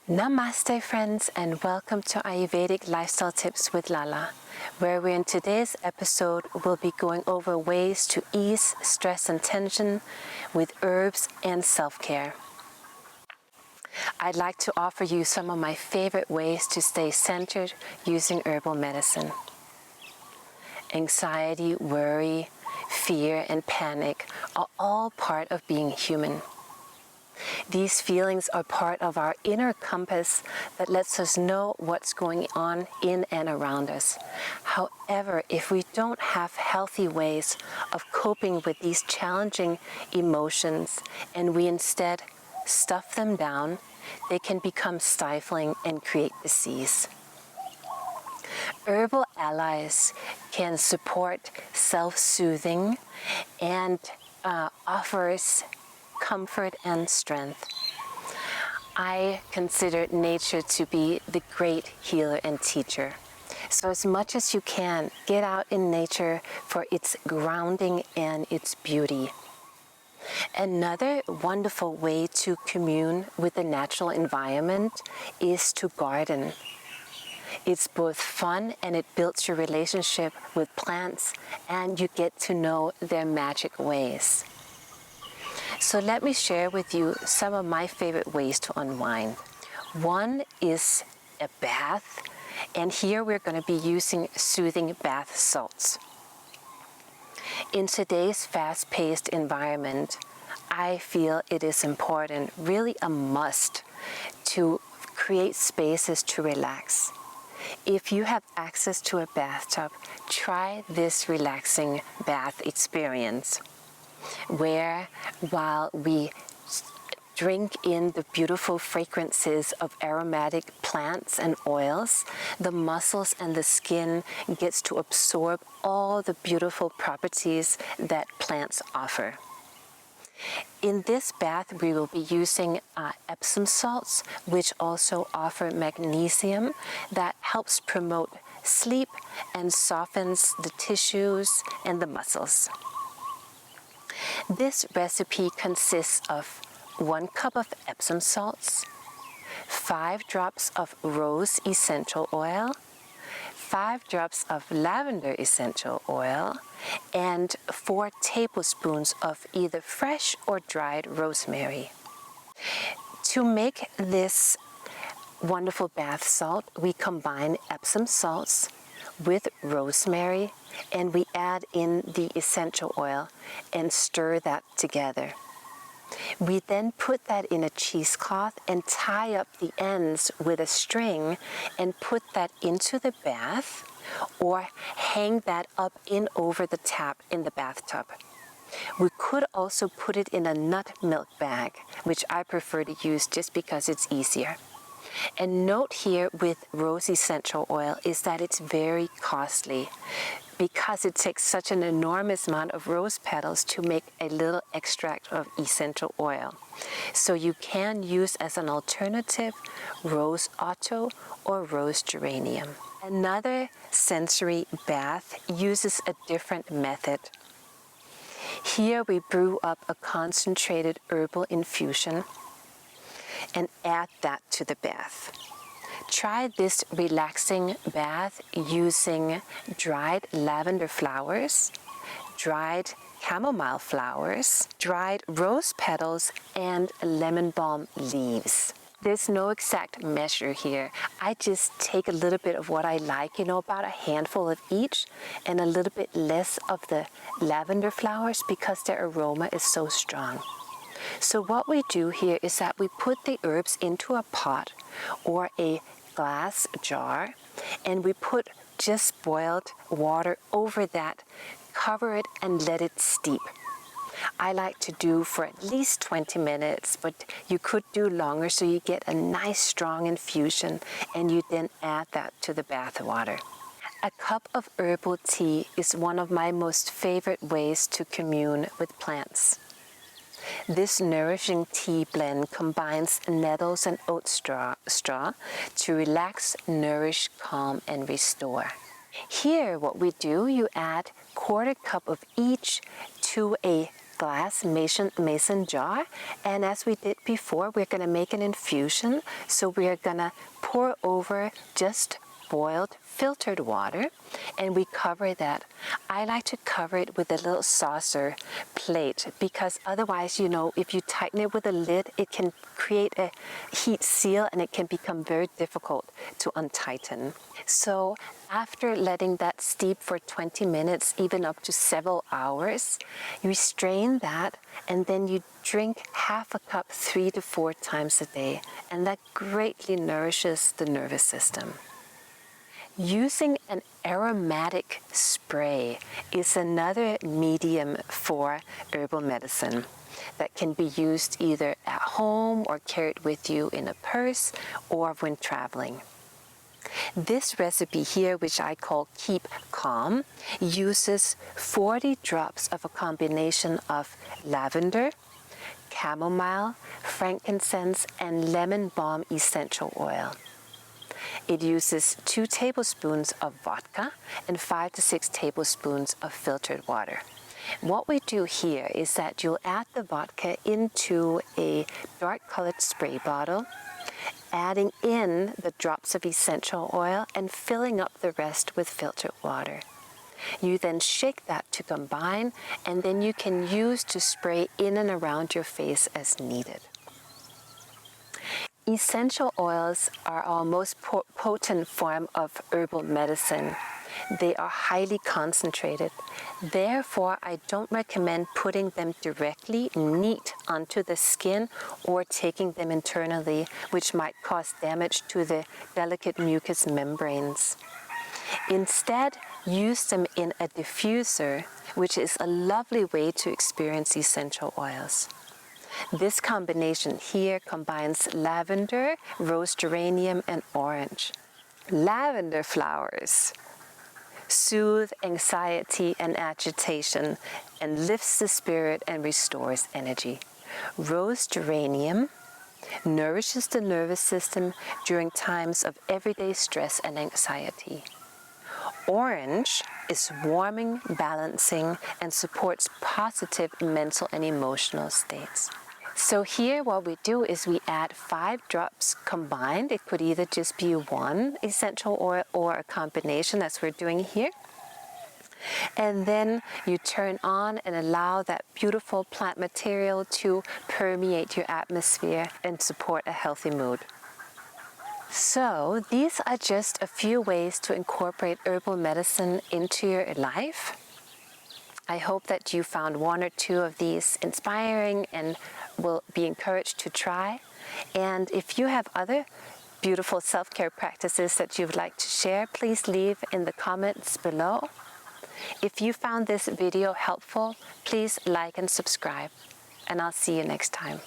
Namaste friends, and welcome to Ayurvedic Lifestyle Tips with Lala, where we in today's episode will be going over ways to ease stress and tension with herbs and self-care. I'd like to offer you some of my favorite ways to stay centered using herbal medicine. Anxiety, worry, fear, and panic are all part of being human. These feelings are part of our inner compass that lets us know what's going on in and around us. However, if we don't have healthy ways of coping with these challenging emotions and we instead stuff them down, they can become stifling and create disease. Herbal allies can support self-soothing and offers comfort and strength. I consider nature to be the great healer and teacher. So as much as you can, get out in nature for its grounding and its beauty. Another wonderful way to commune with the natural environment is to garden. It's both fun and it builds your relationship with plants, and you get to know their magic ways. So let me share with you some of my favorite ways to unwind. One is a bath, and here we're going to be using soothing bath salts. In today's fast-paced environment, I feel it is important, really a must, to create spaces to relax. If you have access to a bathtub, try this relaxing bath experience, where while we drink in the beautiful fragrances of aromatic plants and oils, the muscles and the skin gets to absorb all the beautiful properties that plants offer. In this bath, we will be using Epsom salts, which also offer magnesium that helps promote sleep and softens the tissues and the muscles. This recipe consists of 1 cup of Epsom salts, 5 drops of rose essential oil, 5 drops of lavender essential oil, and 4 tablespoons of either fresh or dried rosemary. To make this wonderful bath salt, we combine Epsom salts with rosemary, and we add in the essential oil and stir that together. We then put that in a cheesecloth and tie up the ends with a string and put that into the bath, or hang that up in over the tap in the bathtub. We could also put it in a nut milk bag, which I prefer to use just because it's easier. And note here with rose essential oil is that it's very costly, because it takes such an enormous amount of rose petals to make a little extract of essential oil. So you can use as an alternative rose otto or rose geranium. Another sensory bath uses a different method. Here we brew up a concentrated herbal infusion and add that to the bath. Try this relaxing bath using dried lavender flowers, dried chamomile flowers, dried rose petals, and lemon balm leaves. There's no exact measure here. I just take a little bit of what I like, about a handful of each, and a little bit less of the lavender flowers because their aroma is so strong. So what we do here is that we put the herbs into a pot or a glass jar, and we put just boiled water over that, cover it, and let it steep. I like to do for at least 20 minutes, but you could do longer so you get a nice strong infusion, and you then add that to the bath water. A cup of herbal tea is one of my most favorite ways to commune with plants. This nourishing tea blend combines nettles and oat straw to relax, nourish, calm, and restore. Here, what we do, you add 1/4 cup of each to a glass mason jar, and as we did before, we're going to make an infusion. So we're going to pour over just boiled filtered water, and we cover that. I like to cover it with a little saucer plate, because otherwise, you know, if you tighten it with a lid, it can create a heat seal and it can become very difficult to untighten. So after letting that steep for 20 minutes, even up to several hours, you strain that, and then you drink half a cup 3 to 4 times a day, and that greatly nourishes the nervous system. Using an aromatic spray is another medium for herbal medicine that can be used either at home or carried with you in a purse or when traveling. This recipe here, which I call Keep Calm, uses 40 drops of a combination of lavender, chamomile, frankincense, and lemon balm essential oil. It uses 2 tablespoons of vodka and 5 to 6 tablespoons of filtered water. What we do here is that you'll add the vodka into a dark colored spray bottle, adding in the drops of essential oil and filling up the rest with filtered water. You then shake that to combine, and then you can use to spray in and around your face as needed. Essential oils are our most potent form of herbal medicine. They are highly concentrated. Therefore, I don't recommend putting them directly neat onto the skin or taking them internally, which might cause damage to the delicate mucous membranes. Instead, use them in a diffuser, which is a lovely way to experience essential oils. This combination here combines lavender, rose geranium, and orange. Lavender flowers soothe anxiety and agitation and lifts the spirit and restores energy. Rose geranium nourishes the nervous system during times of everyday stress and anxiety. Orange is warming, balancing, and supports positive mental and emotional states. So here what we do is we add 5 drops combined. It could either just be one essential oil or a combination, as we're doing here. And then you turn on and allow that beautiful plant material to permeate your atmosphere and support a healthy mood. So these are just a few ways to incorporate herbal medicine into your life. I hope that you found 1 or 2 of these inspiring and will be encouraged to try. And if you have other beautiful self-care practices that you'd like to share, please leave in the comments below. If you found this video helpful, please like and subscribe, and I'll see you next time.